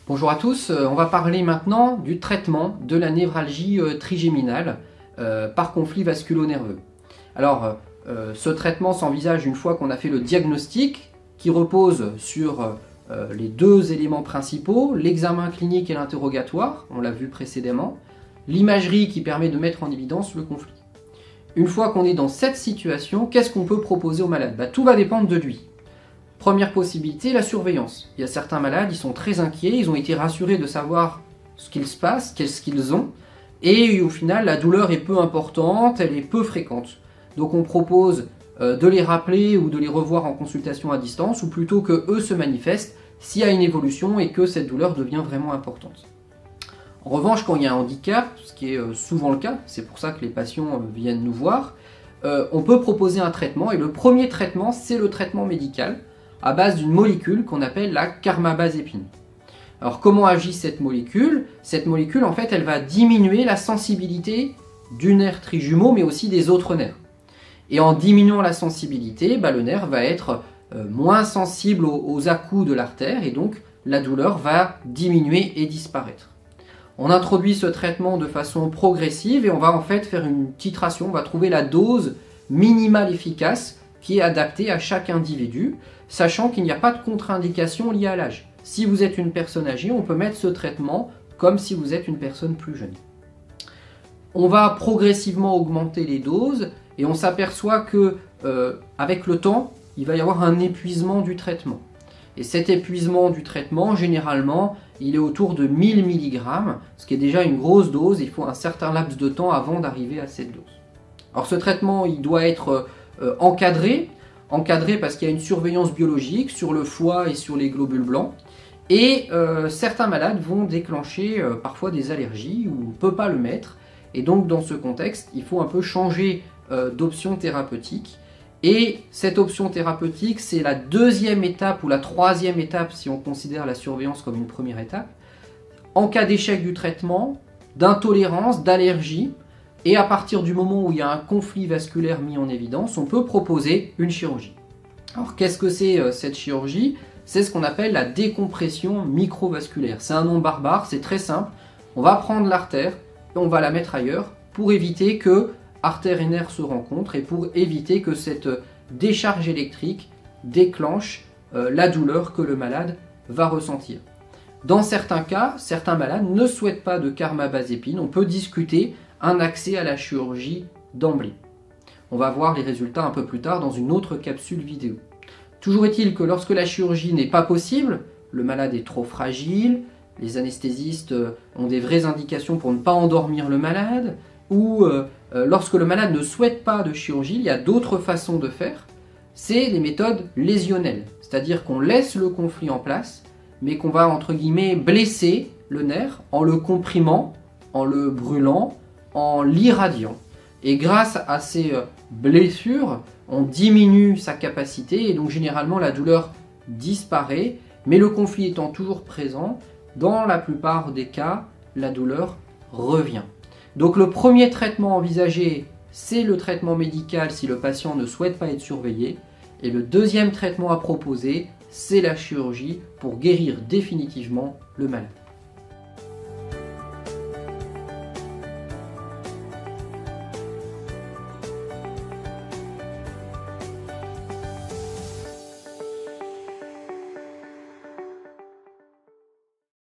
Bonjour à tous, on va parler maintenant du traitement de la névralgie trigéminale par conflit vasculo-nerveux. Alors, ce traitement s'envisage une fois qu'on a fait le diagnostic qui repose sur les deux éléments principaux, l'examen clinique et l'interrogatoire, on l'a vu précédemment, l'imagerie qui permet de mettre en évidence le conflit. Une fois qu'on est dans cette situation, qu'est-ce qu'on peut proposer au malade? Tout va dépendre de lui. Première possibilité, la surveillance. Il y a certains malades, ils sont très inquiets, ils ont été rassurés de savoir ce qu'il se passe, qu'est-ce qu'ils ont, et au final, la douleur est peu importante, elle est peu fréquente. Donc on propose de les rappeler ou de les revoir en consultation à distance, ou plutôt que eux se manifestent s'il y a une évolution et que cette douleur devient vraiment importante. En revanche, quand il y a un handicap, ce qui est souvent le cas, c'est pour ça que les patients viennent nous voir, on peut proposer un traitement, et le premier traitement, c'est le traitement médical, à base d'une molécule qu'on appelle la carbamazépine. Alors comment agit cette molécule? Cette molécule, en fait, elle va diminuer la sensibilité du nerf trijumeau, mais aussi des autres nerfs. Et en diminuant la sensibilité, le nerf va être moins sensible aux à-coups de l'artère, et donc la douleur va diminuer et disparaître. On introduit ce traitement de façon progressive, et on va en fait faire une titration, on va trouver la dose minimale efficace qui est adaptée à chaque individu, sachant qu'il n'y a pas de contre-indication liée à l'âge. Si vous êtes une personne âgée, on peut mettre ce traitement comme si vous êtes une personne plus jeune. On va progressivement augmenter les doses et on s'aperçoit que avec le temps, il va y avoir un épuisement du traitement. Et cet épuisement du traitement, généralement, il est autour de 1000 mg, ce qui est déjà une grosse dose. Il faut un certain laps de temps avant d'arriver à cette dose. Alors ce traitement, il doit être encadré parce qu'il y a une surveillance biologique sur le foie et sur les globules blancs. Et certains malades vont déclencher parfois des allergies où on ne peut pas le mettre. Et donc dans ce contexte, il faut un peu changer d'option thérapeutique. Et cette option thérapeutique, c'est la deuxième étape ou la troisième étape si on considère la surveillance comme une première étape. En cas d'échec du traitement, d'intolérance, d'allergie, et à partir du moment où il y a un conflit vasculaire mis en évidence, on peut proposer une chirurgie. Alors qu'est-ce que c'est cette chirurgie? C'est ce qu'on appelle la décompression microvasculaire. C'est un nom barbare, c'est très simple. On va prendre l'artère et on va la mettre ailleurs pour éviter que artère et nerf se rencontrent et pour éviter que cette décharge électrique déclenche la douleur que le malade va ressentir. Dans certains cas, certains malades ne souhaitent pas de carbamazépine. On peut discuter un accès à la chirurgie d'emblée. On va voir les résultats un peu plus tard dans une autre capsule vidéo. Toujours est-il que lorsque la chirurgie n'est pas possible, le malade est trop fragile, les anesthésistes ont des vraies indications pour ne pas endormir le malade, ou lorsque le malade ne souhaite pas de chirurgie, il y a d'autres façons de faire. C'est les méthodes lésionnelles, c'est-à-dire qu'on laisse le conflit en place, mais qu'on va entre guillemets blesser le nerf en le comprimant, en le brûlant, en l'irradiant. Et grâce à ces blessures, on diminue sa capacité et donc généralement la douleur disparaît, mais le conflit étant toujours présent, dans la plupart des cas, la douleur revient. Donc le premier traitement envisagé, c'est le traitement médical si le patient ne souhaite pas être surveillé, et le deuxième traitement à proposer, c'est la chirurgie pour guérir définitivement le malade.